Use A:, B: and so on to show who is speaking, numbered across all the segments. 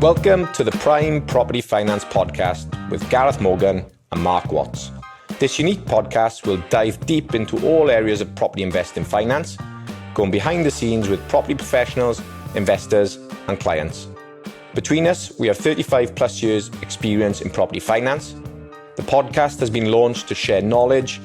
A: Welcome to the Prime Property Finance Podcast with Gareth Morgan and Mark Watts. This unique podcast will dive deep into all areas of property investing finance, going behind the scenes with property professionals, investors and clients. Between us, we have 35 plus years experience in property finance. The podcast has been launched to share knowledge,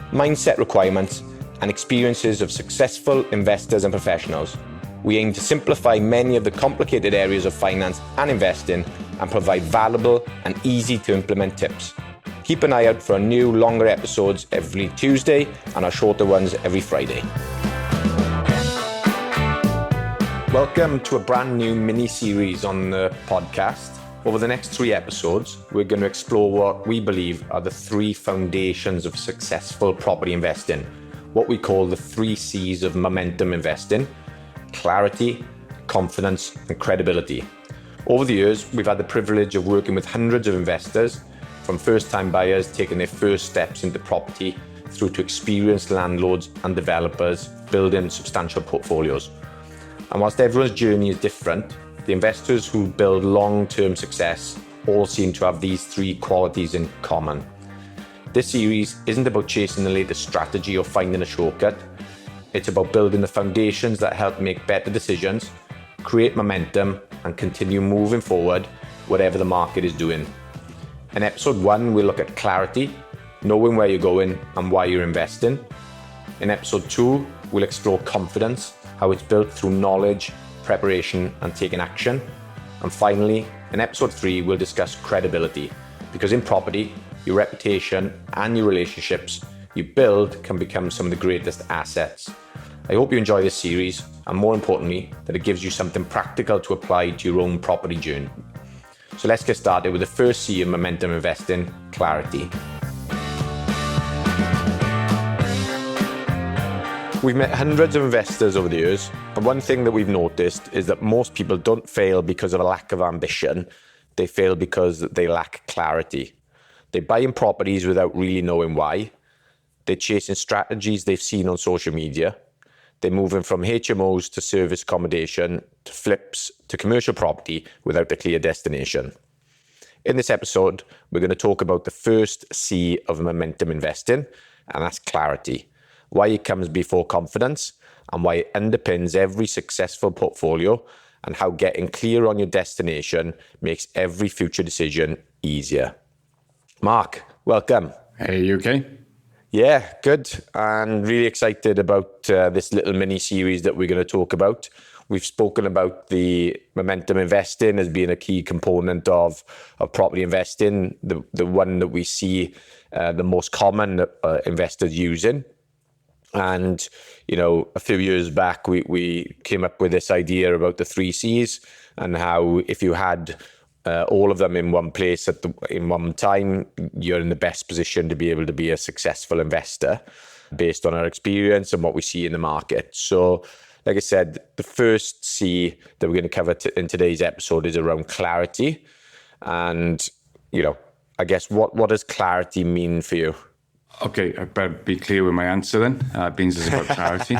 A: mindset requirements and experiences of successful investors and professionals. We aim to simplify many of the complicated areas of finance and investing and provide valuable and easy to implement tips. Keep an eye out for our new longer episodes every Tuesday and our shorter ones every Friday. Welcome to a brand new mini-series on the podcast. Over the next 3 episodes, we're going to explore what we believe are the 3 foundations of successful property investing, what we call the 3 C's of momentum investing: clarity, confidence, and credibility. Over the years, we've had the privilege of working with hundreds of investors, from first-time buyers taking their first steps into property through to experienced landlords and developers building substantial portfolios. And whilst everyone's journey is different, the investors who build long-term success all seem to have these 3 qualities in common. This series isn't about chasing the latest strategy or finding a shortcut. It's about building the foundations that help make better decisions, create momentum, and continue moving forward, whatever the market is doing. In episode 1, we'll look at clarity, knowing where you're going and why you're investing. In episode 2, we'll explore confidence, how it's built through knowledge, preparation, and taking action. And finally, in episode 3, we'll discuss credibility, because in property, your reputation and your relationships you build can become some of the greatest assets. I hope you enjoy this series, and more importantly, that it gives you something practical to apply to your own property journey. So let's get started with the first C of momentum investing: clarity. We've met hundreds of investors over the years, and one thing that we've noticed is that most people don't fail because of a lack of ambition. They fail because they lack clarity. They're buying properties without really knowing why. They're chasing strategies they've seen on social media. They're moving from HMOs to service accommodation, to flips, to commercial property without a clear destination. In this episode, we're going to talk about the first C of momentum investing, and that's clarity. Why it comes before confidence, and why it underpins every successful portfolio, and how getting clear on your destination makes every future decision easier. Mark, welcome.
B: Hey, you okay?
A: Yeah, good. And really excited about this little mini series that we're going to talk about. We've spoken about the momentum investing as being a key component of property investing, the one that we see the most common investors using. And, you know, a few years back, we came up with this idea about the 3 C's and how if you had all of them in one place in one time, you're in the best position to be able to be a successful investor based on our experience and what we see in the market. So, like I said, the first C that we're going to cover in today's episode is around clarity. And, you know, I guess what does clarity mean for you?
B: Okay, I better be clear with my answer then. Beans is about clarity.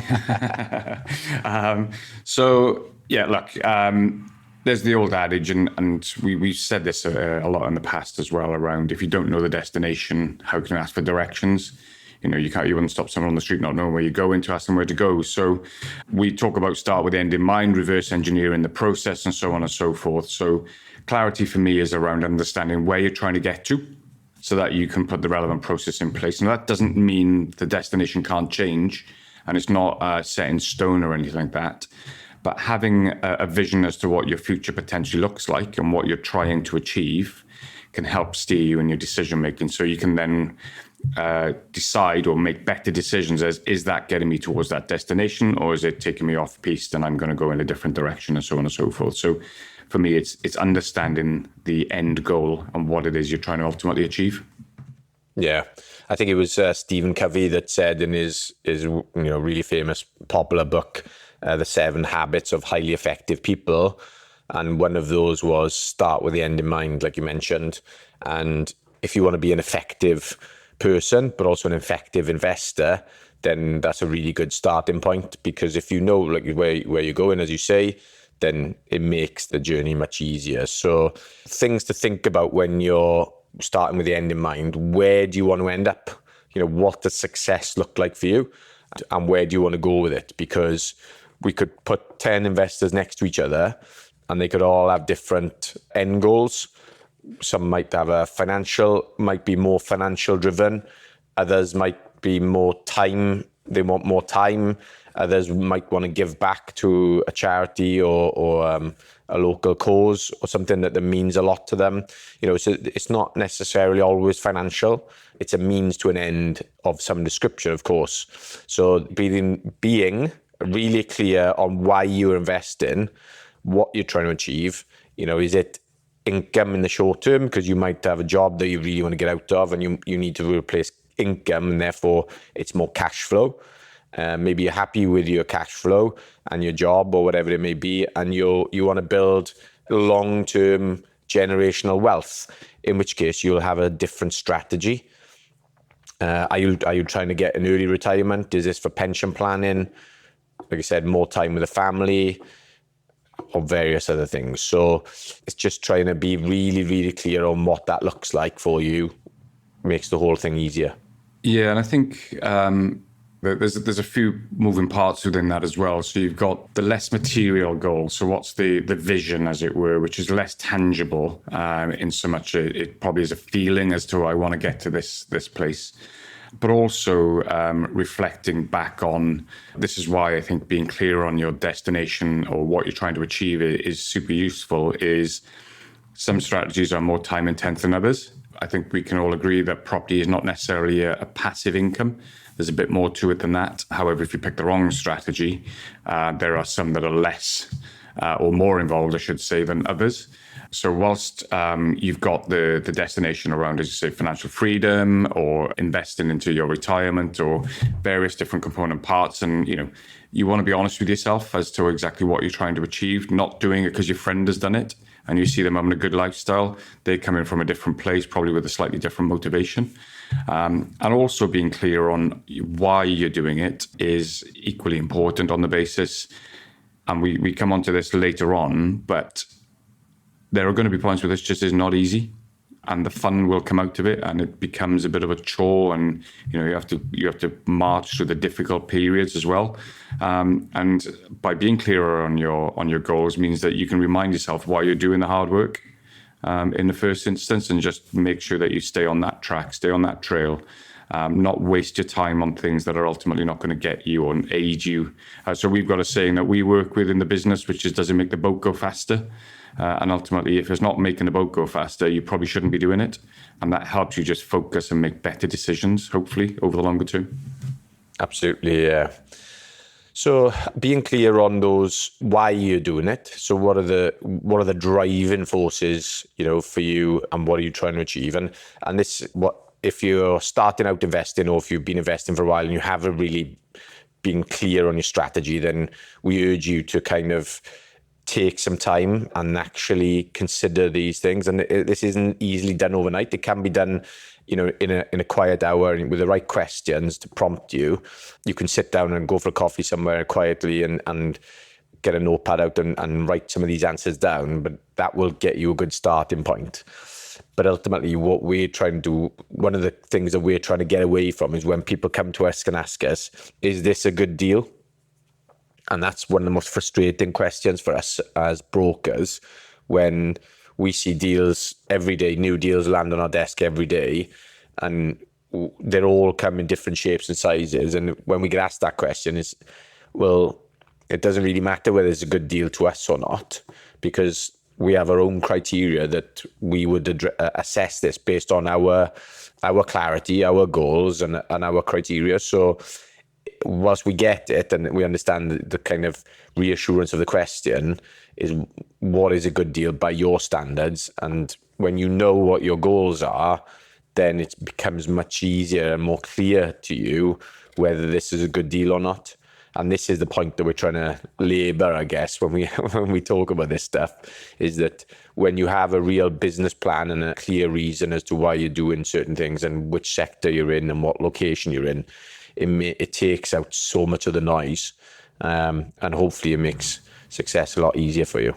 B: There's the old adage, and we've said this a lot in the past as well, around if you don't know the destination, how can you ask for directions? You know, you wouldn't stop someone on the street not knowing where you're going to ask them where to go. So we talk about start with the end in mind, reverse engineering the process, and so on and so forth. So clarity for me is around understanding where you're trying to get to, so that you can put the relevant process in place. And that doesn't mean the destination can't change, and it's not set in stone or anything like that. But having a vision as to what your future potentially looks like and what you're trying to achieve can help steer you in your decision making. So you can then decide or make better decisions as, is that getting me towards that destination, or is it taking me off piste and I'm going to go in a different direction, and so on and so forth. So for me, it's understanding the end goal and what it is you're trying to ultimately achieve.
A: Yeah, I think it was Stephen Covey that said in his really famous popular book, The 7 Habits of Highly Effective People, and one of those was start with the end in mind, like you mentioned. And if you want to be an effective person, but also an effective investor, then that's a really good starting point, because if you know like where you're going, as you say, then it makes the journey much easier. So things to think about when you're starting with the end in mind. Where do you want to end up? What does success look like for you? And where do you want to go with it? Because we could put 10 investors next to each other and they could all have different end goals. Some might be more financial driven. Others might be more time. They want more time. Others might want to give back to a charity or a local cause or something that means a lot to them. So it's not necessarily always financial. It's a means to an end of some description, of course. So being really clear on why you're investing, what you're trying to achieve. Is it income in the short term because you might have a job that you really want to get out of and you need to replace income, and therefore it's more cash flow. Maybe you're happy with your cash flow and your job or whatever it may be, and you want to build long-term generational wealth, in which case you'll have a different strategy. Are you trying to get an early retirement? Is this for pension planning? Like I said, more time with the family, or various other things. So it's just trying to be really, really clear on what that looks like for you. Makes the whole thing easier.
B: Yeah, and I think there's a few moving parts within that as well. So you've got the less material goal. So what's the vision, as it were, which is less tangible in so much it probably is a feeling as to I want to get to this place. But also reflecting back on, this is why I think being clear on your destination or what you're trying to achieve is super useful, is some strategies are more time intense than others. I think we can all agree that property is not necessarily a passive income. There's a bit more to it than that. However, if you pick the wrong strategy, there are some that are less or more involved, I should say, than others. So whilst you've got the destination around, as you say, financial freedom or investing into your retirement or various different component parts, and you want to be honest with yourself as to exactly what you're trying to achieve, not doing it because your friend has done it and you see them having a good lifestyle. They come in from a different place, probably with a slightly different motivation. And also being clear on why you're doing it is equally important on the basis, and we come onto this later on, but there are going to be points where this just is not easy, and the fun will come out of it, and it becomes a bit of a chore, and you have to march through the difficult periods as well. And by being clearer on your goals means that you can remind yourself why you're doing the hard work in the first instance, and just make sure that you stay on that track, stay on that trail. Not waste your time on things that are ultimately not going to get you or aid you. So we've got a saying that we work with in the business, which is, does it make the boat go faster? And ultimately, if it's not making the boat go faster, you probably shouldn't be doing it. And that helps you just focus and make better decisions, hopefully, over the longer term.
A: Absolutely, yeah. So being clear on those, why you're doing it. So what are the driving forces, for you, and what are you trying to achieve? And this, if you're starting out investing, or if you've been investing for a while and you haven't really been clear on your strategy, then we urge you to kind of take some time and actually consider these things. And this isn't easily done overnight. It can be done, in a quiet hour, and with the right questions to prompt you. You can sit down and go for a coffee somewhere quietly and get a notepad out and write some of these answers down. But that will get you a good starting point. But ultimately, what we're trying to do, one of the things that we're trying to get away from, is when people come to us and ask us, is this a good deal? And that's one of the most frustrating questions for us as brokers, when we see deals every day, new deals land on our desk every day, and they're all come in different shapes and sizes. And when we get asked that question, is, well, it doesn't really matter whether it's a good deal to us or not, because we have our own criteria that we would assess this based on our clarity, our goals, and our criteria. So whilst we get it and we understand the kind of reassurance of the question, is what is a good deal by your standards? And when you know what your goals are, then it becomes much easier and more clear to you whether this is a good deal or not. And this is the point that we're trying to labor, I guess, when we talk about this stuff, is that when you have a real business plan and a clear reason as to why you're doing certain things and which sector you're in and what location you're in, it takes out so much of the noise, and hopefully it makes success a lot easier for you.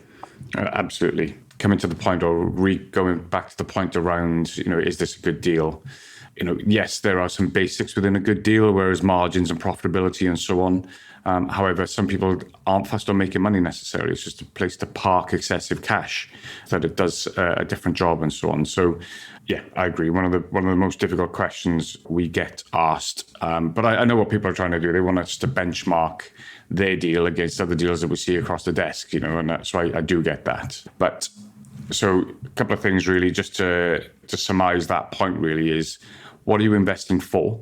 B: Absolutely. Coming to the point, or going back to the point around, is this a good deal? Yes, there are some basics within a good deal, whereas margins and profitability and so on. However, some people aren't fussed on making money necessarily. It's just a place to park excessive cash, that it does a different job and so on. So, yeah, I agree. One of the most difficult questions we get asked. But I know what people are trying to do. They want us to benchmark their deal against other deals that we see across the desk, and so I do get that. But so a couple of things really, just to surmise that point really, is what are you investing for?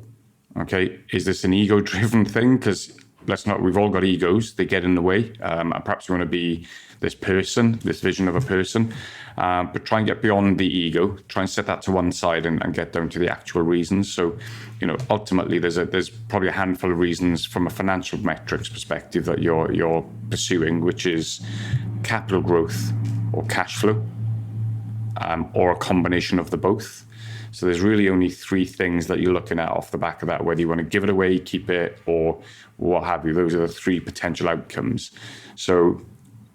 B: Okay, is this an ego-driven thing? Because we've all got egos, they get in the way. And perhaps you want to be this person, this vision of a person, but try and get beyond the ego, try and set that to one side and get down to the actual reasons. So, ultimately there's probably a handful of reasons from a financial metrics perspective that you're pursuing, which is capital growth or cash flow, or a combination of the both. So there's really only three things that you're looking at off the back of that, whether you want to give it away, keep it, or what have you. Those are the three potential outcomes. So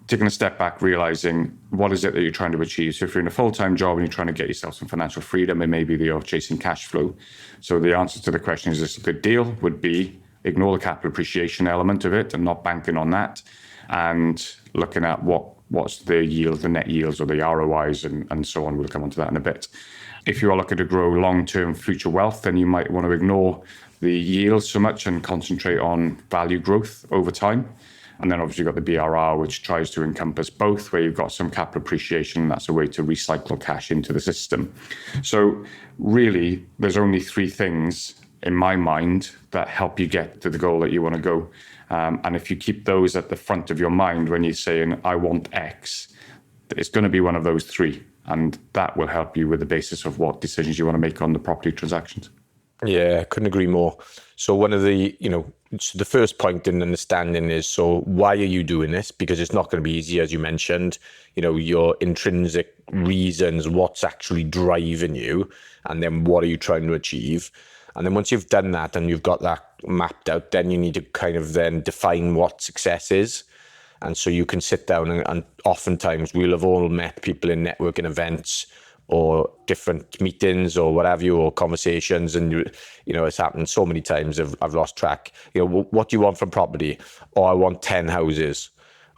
B: taking a step back, realizing what is it that you're trying to achieve. So if you're in a full-time job and you're trying to get yourself some financial freedom, it may be that you're chasing cash flow. So the answer to the question, is this a good deal, would be ignore the capital appreciation element of it and not banking on that, and looking at what's the yield, the net yields or the ROIs and so on. We'll come on to that in a bit. If you are looking to grow long-term future wealth, then you might want to ignore the yield so much and concentrate on value growth over time. And then obviously you've got the BRR, which tries to encompass both, where you've got some capital appreciation. And that's a way to recycle cash into the system. So really, there's only three things in my mind that help you get to the goal that you want to go. And if you keep those at the front of your mind when you're saying, I want X, it's going to be one of those three. And that will help you with the basis of what decisions you want to make on the property transactions.
A: Yeah, I couldn't agree more. So one of the, so the first point in understanding is, so why are you doing this? Because it's not going to be easy, as you mentioned, your intrinsic reasons, what's actually driving you, and then what are you trying to achieve? And then once you've done that and you've got that mapped out, then you need to kind of then define what success is. And so you can sit down and oftentimes we'll have all met people in networking events or different meetings or whatever or conversations. And, it's happened so many times I've lost track. What do you want from property? Or I want 10 houses,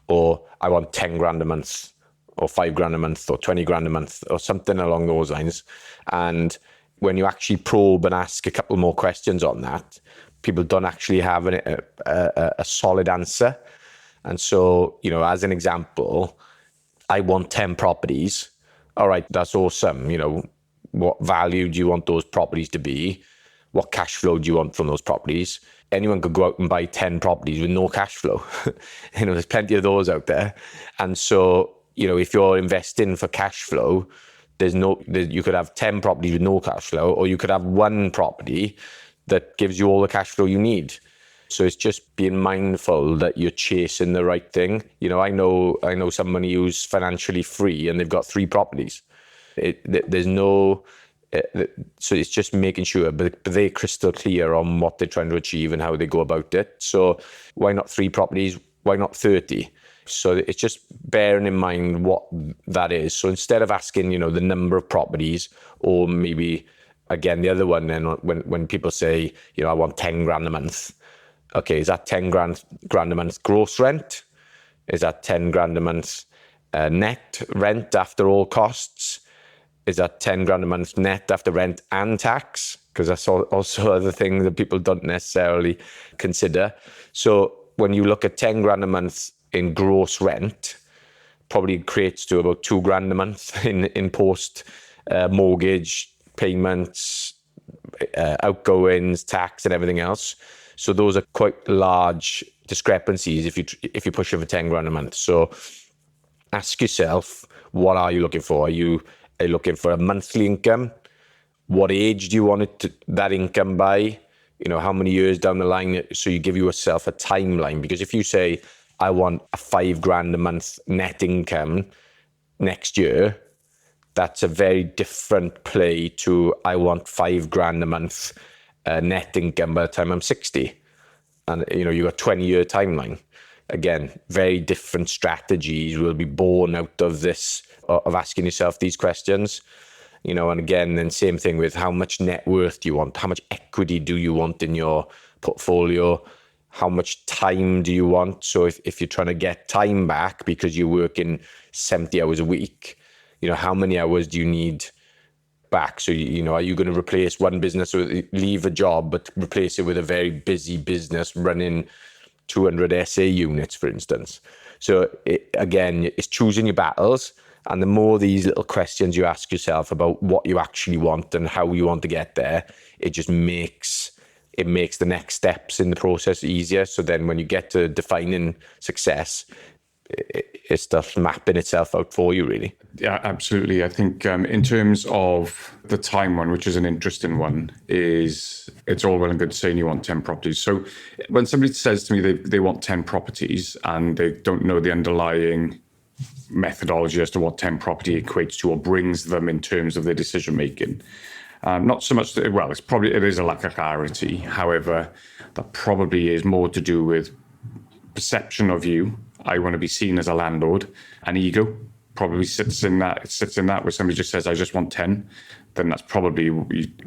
A: or I want 10 grand a month, or 5 grand a month, or 20 grand a month, or something along those lines. And when you actually probe and ask a couple more questions on that, people don't actually have a solid answer. And so, as an example, I want 10 properties. All right, that's awesome. What value do you want those properties to be? What cash flow do you want from those properties? Anyone could go out and buy 10 properties with no cash flow. There's plenty of those out there. And so, if you're investing for cash flow, you could have 10 properties with no cash flow, or you could have one property that gives you all the cash flow you need. So it's just being mindful that you're chasing the right thing. I know somebody who's financially free and they've got 3 properties. So it's just making sure, but they're crystal clear on what they're trying to achieve and how they go about it. So why not 3 properties? Why not 30? So it's just bearing in mind what that is. So instead of asking, the number of properties, or maybe again, the other one, then when people say, I want 10 grand a month. Okay, is that 10 grand a month gross rent? Is that 10 grand a month net rent after all costs? Is that 10 grand a month net after rent and tax? Because that's also other thing that people don't necessarily consider. So when you look at 10 grand a month in gross rent, probably creates to about 2 grand a month in post mortgage payments, outgoings, tax, and everything else. So those are quite large discrepancies if you push over 10 grand a month. So ask yourself, what are you looking for? Are you looking for a monthly income? What age do you want that income by? How many years down the line? So you give yourself a timeline. Because if you say, I want a 5 grand a month net income next year, that's a very different play to I want 5 grand a month net income by the time I'm 60. And, you got 20-year timeline. again, very different strategies will be born out of this, of asking yourself these questions. And again, then same thing with how much net worth do you want? How much equity do you want in your portfolio? How much time do you want? So if you're trying to get time back because you're working 70 hours a week, how many hours do you need back? So, are you going to replace one business or leave a job, but replace it with a very busy business running 200 SA units, for instance? So again, it's choosing your battles. And the more these little questions you ask yourself about what you actually want and how you want to get there, it just makes the next steps in the process easier. So then when you get to defining success, it starts mapping itself out for you, really.
B: Yeah, absolutely. I think in terms of the time one, which is an interesting one, is it's all well and good saying you want 10 properties. So when somebody says to me they want 10 properties and they don't know the underlying methodology as to what 10 property equates to or brings them in terms of their decision making, not so much that, well, it is a lack of clarity. However, that probably is more to do with perception of you. I want to be seen as a landlord, and ego probably sits in that where somebody just says, I just want 10, then that's probably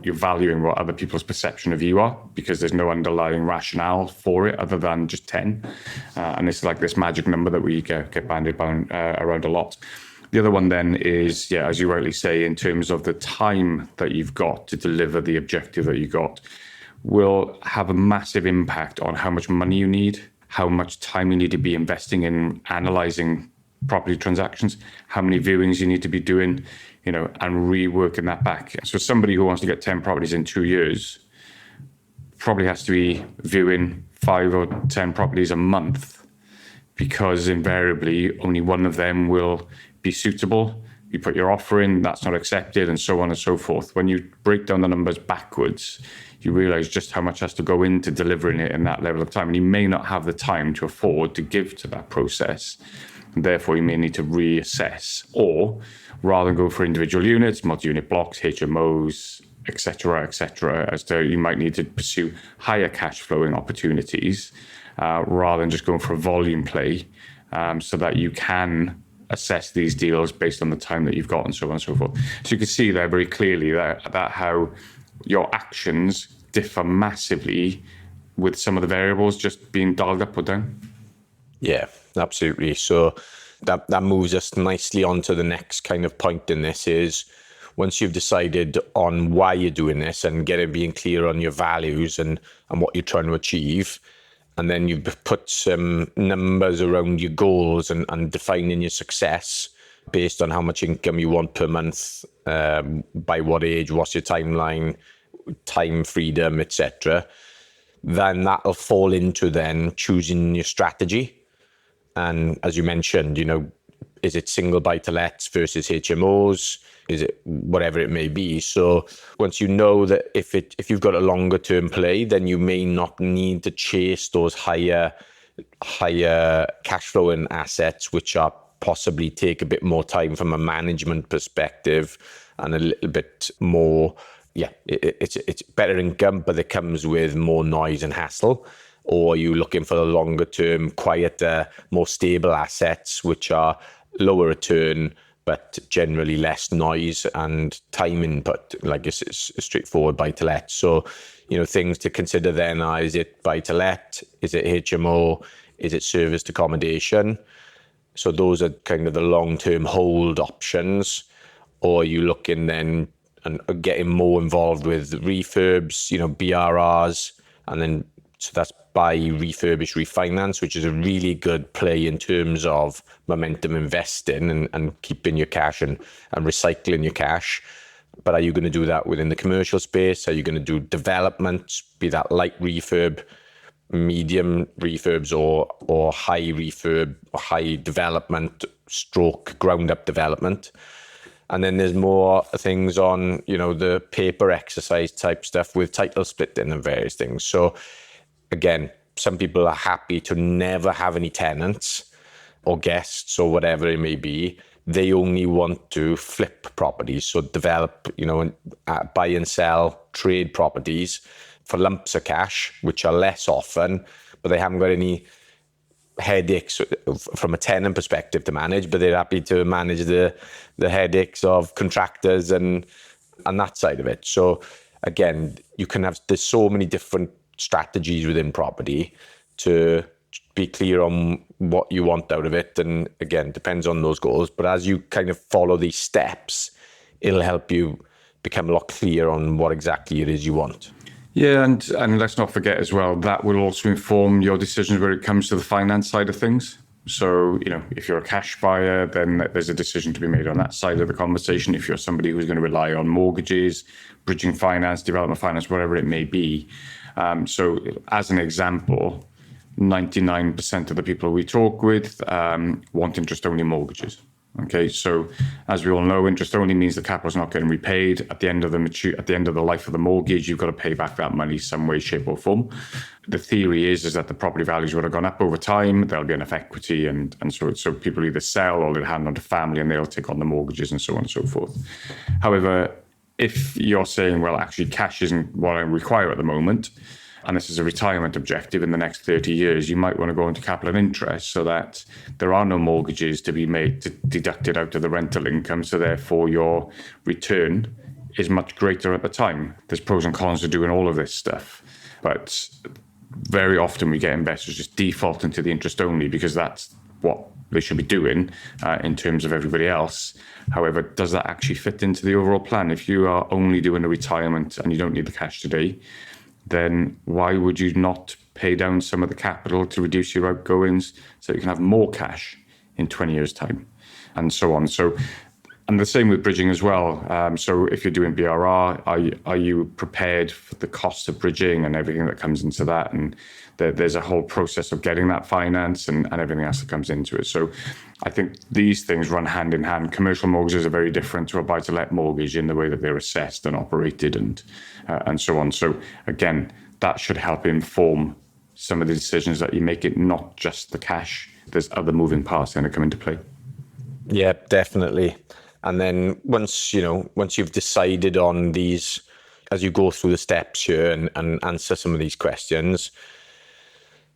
B: you're valuing what other people's perception of you are, because there's no underlying rationale for it other than just 10. And it's like this magic number that we get bandied around a lot. The other one then is, as you rightly say, in terms of the time that you've got to deliver the objective that you got, will have a massive impact on how much money you need, how much time you need to be investing in analysing property transactions, how many viewings you need to be doing, and reworking that back. So somebody who wants to get 10 properties in 2 years probably has to be viewing 5 or 10 properties a month, because invariably only one of them will be suitable. You put your offer in, that's not accepted, and so on and so forth. When you break down the numbers backwards, you realize just how much has to go into delivering it in that level of time. And you may not have the time to afford to give to that process. And therefore, you may need to reassess, or rather than go for individual units, multi-unit blocks, HMOs, etc., as to you might need to pursue higher cash flowing opportunities rather than just going for a volume play, so that you can assess these deals based on the time that you've got and so on and so forth. So you can see there very clearly that how your actions differ massively with some of the variables just being dialed up or down.
A: Yeah, absolutely. So that moves us nicely on to the next kind of point in this is, once you've decided on why you're doing this and being clear on your values and what you're trying to achieve, and then you've put some numbers around your goals and defining your success based on how much income you want per month, by what age, what's your timeline, time freedom, etc., then that'll fall into then choosing your strategy. And as you mentioned, is it single buy-to-lets versus HMOs? Is it whatever it may be? So once you know that if you've got a longer term play, then you may not need to chase those higher cash flowing assets, which are possibly take a bit more time from a management perspective and a little bit more. Yeah, it's better income, but it comes with more noise and hassle. Or are you looking for the longer term, quieter, more stable assets, which are lower return, but generally less noise and time input, like it's a straightforward buy-to-let. So, things to consider then are, is it buy-to-let? Is it HMO? Is it serviced accommodation? So those are kind of the long-term hold options. Or are you looking then and getting more involved with refurbs, BRRs, and then so that's buy, refurbish, refinance, which is a really good play in terms of momentum investing and keeping your cash and recycling your cash. But are you going to do that within the commercial space? Are you going to do development, be that light refurb, medium refurbs, or high refurb, or high development stroke ground up development? And then there's more things on, the paper exercise type stuff with title splitting and various things. So again, some people are happy to never have any tenants or guests or whatever it may be. They only want to flip properties. So develop, buy and sell, trade properties for lumps of cash, which are less often, but they haven't got any headaches from a tenant perspective to manage, but they're happy to manage the headaches of contractors and that side of it. So again, there's so many different strategies within property to be clear on what you want out of it. And again, depends on those goals. But as you kind of follow these steps, it'll help you become a lot clearer on what exactly it is you want.
B: Yeah, and let's not forget as well, that will also inform your decisions when it comes to the finance side of things. So, if you're a cash buyer, then there's a decision to be made on that side of the conversation. If you're somebody who's going to rely on mortgages, bridging finance, development finance, whatever it may be. So as an example, 99% of the people we talk with want interest-only mortgages. Okay, so as we all know, interest only means the capital's not getting repaid. At the end of the life of the mortgage, you've got to pay back that money some way, shape, or form. The theory is that the property values would have gone up over time. There'll be enough equity, and so people either sell or they'll hand on to family, and they'll take on the mortgages and so on and so forth. However, if you're saying, well, actually, cash isn't what I require at the moment, and this is a retirement objective in the next 30 years, you might want to go into capital and interest so that there are no mortgages to be deducted out of the rental income. So therefore your return is much greater at the time. There's pros and cons to doing all of this stuff. But very often we get investors just default into the interest only because that's what they should be doing in terms of everybody else. However, does that actually fit into the overall plan? If you are only doing a retirement and you don't need the cash today, then why would you not pay down some of the capital to reduce your outgoings so you can have more cash in 20 years' time, and so on? So, and the same with bridging as well. So if you're doing BRR, are you prepared for the cost of bridging and everything that comes into that? And there's a whole process of getting that finance and everything else that comes into it. So I think these things run hand in hand. Commercial mortgages are very different to a buy-to-let mortgage in the way that they're assessed and operated and so on. So again, that should help inform some of the decisions that you make, it not just the cash. There's other moving parts going to come into play.
A: Yeah, definitely. And then once you've decided on these, as you go through the steps here and answer some of these questions,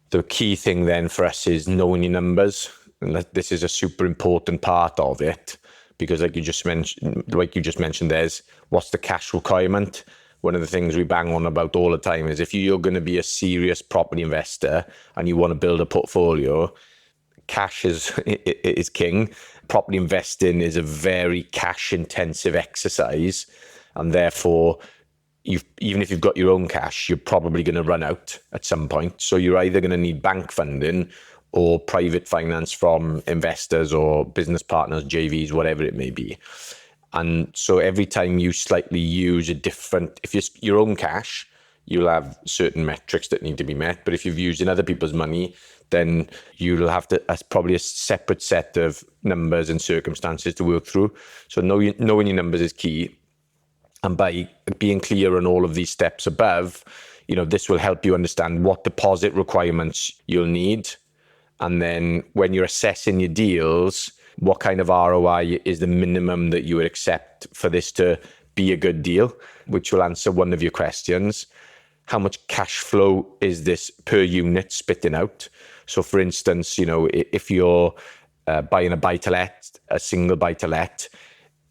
A: the key thing then for us is knowing your numbers. And this is a super important part of it, because like you just mentioned, there's what's the cash requirement. One of the things we bang on about all the time is if you're going to be a serious property investor and you want to build a portfolio, cash is king. Property investing is a very cash intensive exercise, and therefore even if you've got your own cash, you're probably going to run out at some point. So you're either going to need bank funding or private finance from investors or business partners, JVs, whatever it may be. And so every time you slightly use if it's your own cash, you'll have certain metrics that need to be met. But if you've used in other people's money, then you'll have to, as probably a separate set of numbers and circumstances to work through. So knowing your numbers is key. And by being clear on all of these steps above, this will help you understand what deposit requirements you'll need. And then when you're assessing your deals, what kind of ROI is the minimum that you would accept for this to be a good deal, which will answer one of your questions. How much cash flow is this per unit spitting out? So for instance, if you're buying a single buy-to-let,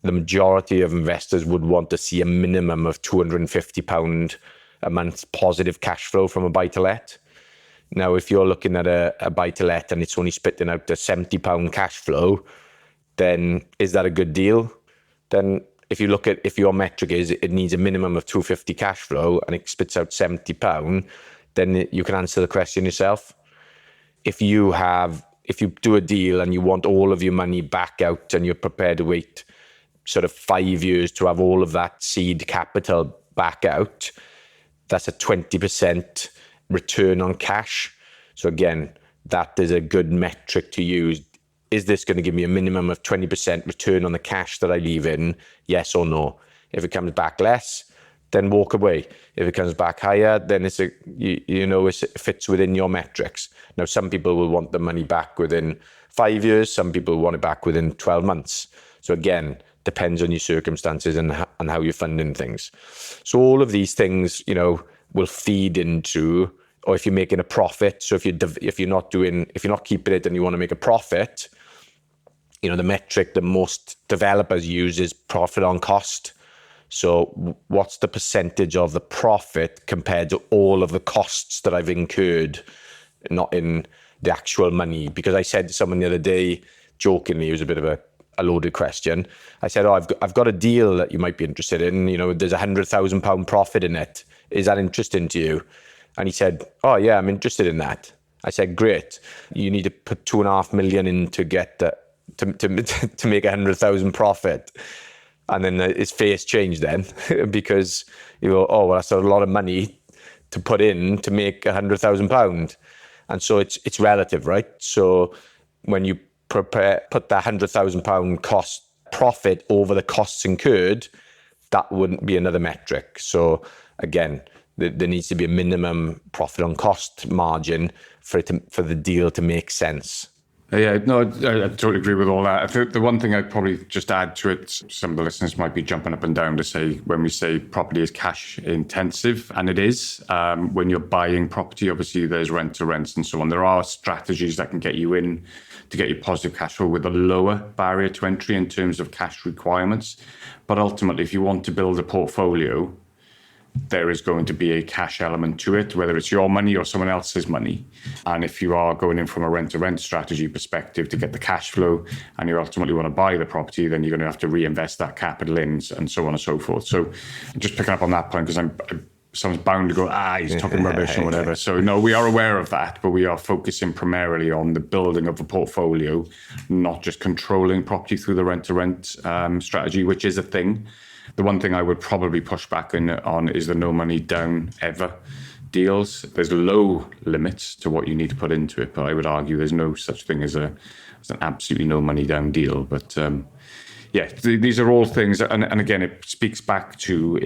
A: the majority of investors would want to see a minimum of £250 a month positive cash flow from a buy-to-let. Now, if you're looking at a buy-to-let and it's only spitting out a £70 cash flow, then is that a good deal? Then if your metric is it needs a minimum of £250 cash flow and it spits out £70, then you can answer the question yourself. If you do a deal and you want all of your money back out and you're prepared to wait sort of 5 years to have all of that seed capital back out, that's a 20% return on cash. So again, that is a good metric to use. Is this going to give me a minimum of 20% return on the cash that I leave in? Yes or no? If it comes back less, then walk away. If it comes back higher, then it fits within your metrics. Now, some people will want the money back within 5 years. Some people want it back within 12 months. So again, depends on your circumstances and how you're funding things. So all of these things, will feed into or if you're making a profit. So if you're not keeping it and you want to make a profit, the metric that most developers use is profit on cost. So what's the percentage of the profit compared to all of the costs that I've incurred, not in the actual money? Because I said to someone the other day, jokingly, it was a bit of a loaded question. I said, I've got a deal that you might be interested in. There's £100,000 profit in it. Is that interesting to you? And he said, oh yeah, I'm interested in that. I said, great. You need to put 2.5 million in to get to make 100,000 profit. And then his face changed then because oh, well, that's a lot of money to put in to make £100,000. And so it's relative, right? So when you put that £100,000 cost profit over the costs incurred, that wouldn't be another metric. So again, there needs to be a minimum profit on cost margin for the deal to make sense.
B: Yeah, no, I totally agree with all that. I think the one thing I'd probably just add to it, some of the listeners might be jumping up and down to say, when we say property is cash intensive, and it is, when you're buying property, obviously there's rent to rents and so on. There are strategies that can get you in to get you positive cash flow with a lower barrier to entry in terms of cash requirements. But ultimately, if you want to build a portfolio, there is going to be a cash element to it, whether it's your money or someone else's money. And if you are going in from a rent-to-rent strategy perspective to get the cash flow and you ultimately want to buy the property, then you're going to have to reinvest that capital in and so on and so forth. So just picking up on that point, because someone's bound to go, he's talking rubbish or whatever. So no, we are aware of that, but we are focusing primarily on the building of the portfolio, not just controlling property through the rent-to-rent strategy, which is a thing. The one thing I would probably push back on is the no money down ever deals. There's low limits to what you need to put into it, but I would argue there's no such thing as an absolutely no money down deal. But these are all things, and again, it speaks back to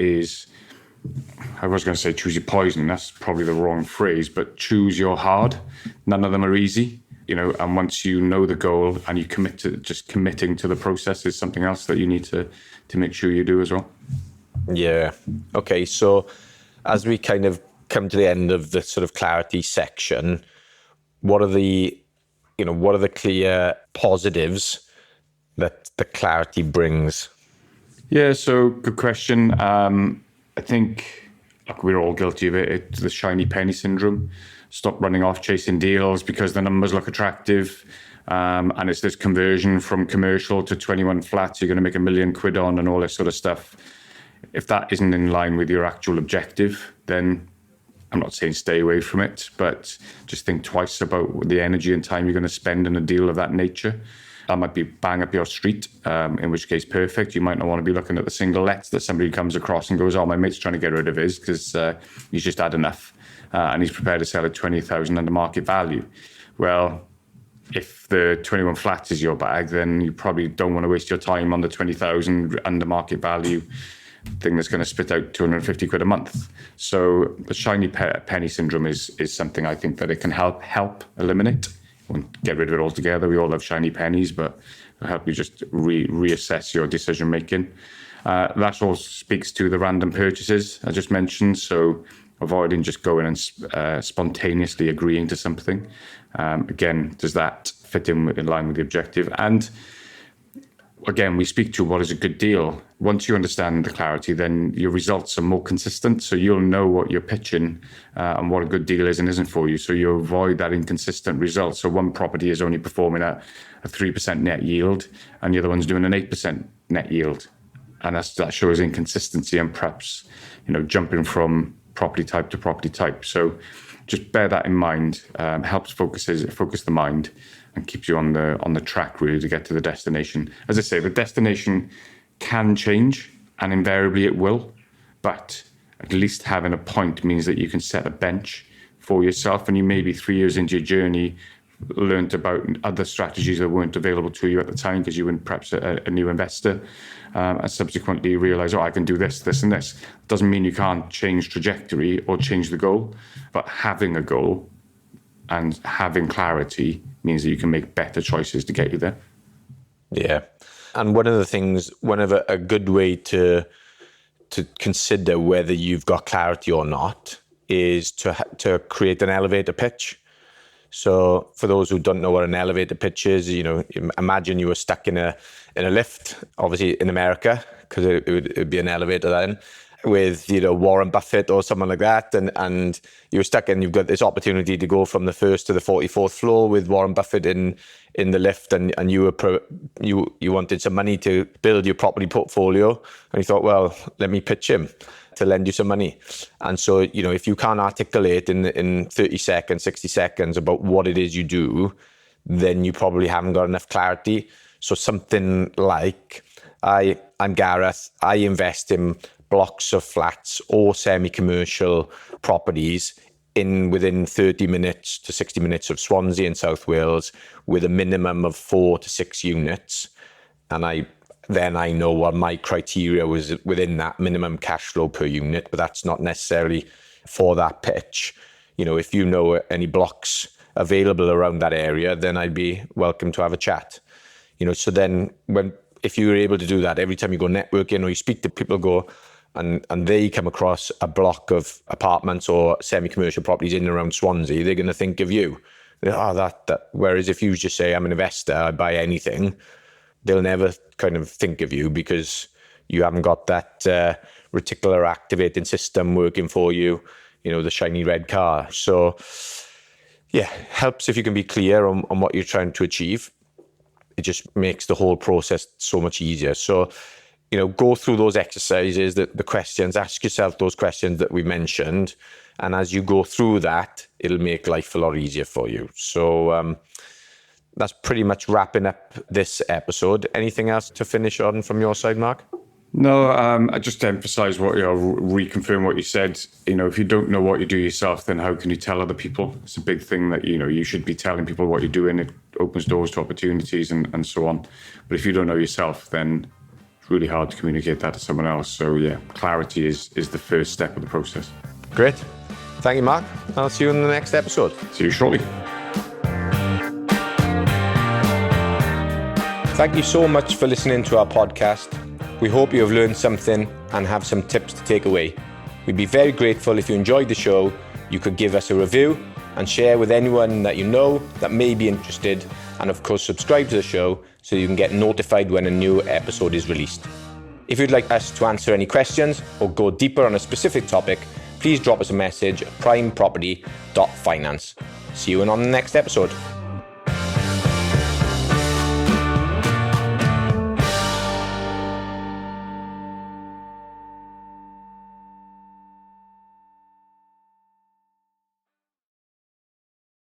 B: I was going to say choose your poison. That's probably the wrong phrase, but choose your hard. None of them are easy. And once you know the goal and you commit to just committing to the process is something else that you need to make sure you do as well.
A: Yeah. Okay. So as we kind of come to the end of the sort of clarity section, what are the clear positives that the clarity brings?
B: Yeah. So good question. I think we're all guilty of it. It's the shiny penny syndrome. Stop running off chasing deals because the numbers look attractive. And it's this conversion from commercial to 21 flats you're going to make £1 million on and all this sort of stuff. If that isn't in line with your actual objective, then I'm not saying stay away from it, but just think twice about the energy and time you're going to spend in a deal of that nature. That might be bang up your street, in which case perfect. You might not want to be looking at the single lets that somebody comes across and goes, my mate's trying to get rid of his because he's just had enough. And he's prepared to sell at 20,000 under market value. Well, if the 21 flats is your bag, then you probably don't want to waste your time on the 20,000 under market value thing that's going to spit out 250 quid a month. So the shiny penny syndrome is something I think that it can help eliminate. Won't get rid of it altogether. We all have shiny pennies, but it'll help you just reassess your decision making. That all speaks to the random purchases I just mentioned. So avoiding just going and spontaneously agreeing to something. Again, does that fit in line with the objective? And again, we speak to what is a good deal. Once you understand the clarity, then your results are more consistent. So you'll know what you're pitching and what a good deal is and isn't for you. So you avoid that inconsistent result. So one property is only performing at a 3% net yield and the other one's doing an 8% net yield. And that shows inconsistency and perhaps, jumping from property type to property type. So just bear that in mind. Helps focus the mind and keeps you on the track really to get to the destination. As I say, the destination can change and invariably it will, but at least having a point means that you can set a bench for yourself, and you maybe 3 years into your journey learned about other strategies that weren't available to you at the time because you were perhaps a new investor, and subsequently realize, I can do this, this, and this. Doesn't mean you can't change trajectory or change the goal, but having a goal and having clarity means that you can make better choices to get you there.
A: Yeah. And one of a good way to consider whether you've got clarity or not is to create an elevator pitch. So for those who don't know what an elevator pitch is, imagine you were stuck in a lift, obviously in America, because it would be an elevator then, with Warren Buffett or someone like that, and you're stuck and you've got this opportunity to go from the first to the 44th floor with Warren Buffett in the lift, and you wanted some money to build your property portfolio, and you thought, well, let me pitch him to lend you some money. And so if you can't articulate in 30 seconds, 60 seconds about what it is you do, then you probably haven't got enough clarity. So something like, I'm Gareth, I invest in blocks of flats or semi-commercial properties within 30 minutes to 60 minutes of Swansea and South Wales, with a minimum of 4 to 6 units. And I know what my criteria was within that minimum cash flow per unit, but that's not necessarily for that pitch. If you know any blocks available around that area, then I'd be welcome to have a chat. So then if you're able to do that, every time you go networking or you speak to people, and they come across a block of apartments or semi-commercial properties in and around Swansea, they're going to think of you. Whereas if you just say, I'm an investor, I buy anything, they'll never kind of think of you because you haven't got that reticular activating system working for you, the shiny red car. So yeah, helps if you can be clear on what you're trying to achieve. It just makes the whole process so much easier. So, go through those exercises, the questions, ask yourself those questions that we mentioned. And as you go through that, it'll make life a lot easier for you. So that's pretty much wrapping up this episode. Anything else to finish on from your side, Mark?
B: No, I just emphasize reconfirm what you said. If you don't know what you do yourself, then how can you tell other people? It's a big thing that, you should be telling people what you're doing. It opens doors to opportunities and so on. But if you don't know yourself, then it's really hard to communicate that to someone else. So yeah, clarity is the first step of the process.
A: Great. Thank you, Mark. I'll see you in the next episode.
B: See you shortly.
A: Thank you so much for listening to our podcast. We hope you have learned something and have some tips to take away. We'd be very grateful if you enjoyed the show. You could give us a review and share with anyone that you know that may be interested. And of course, subscribe to the show so you can get notified when a new episode is released. If you'd like us to answer any questions or go deeper on a specific topic, please drop us a message at primeproperty.finance. See you on the next episode.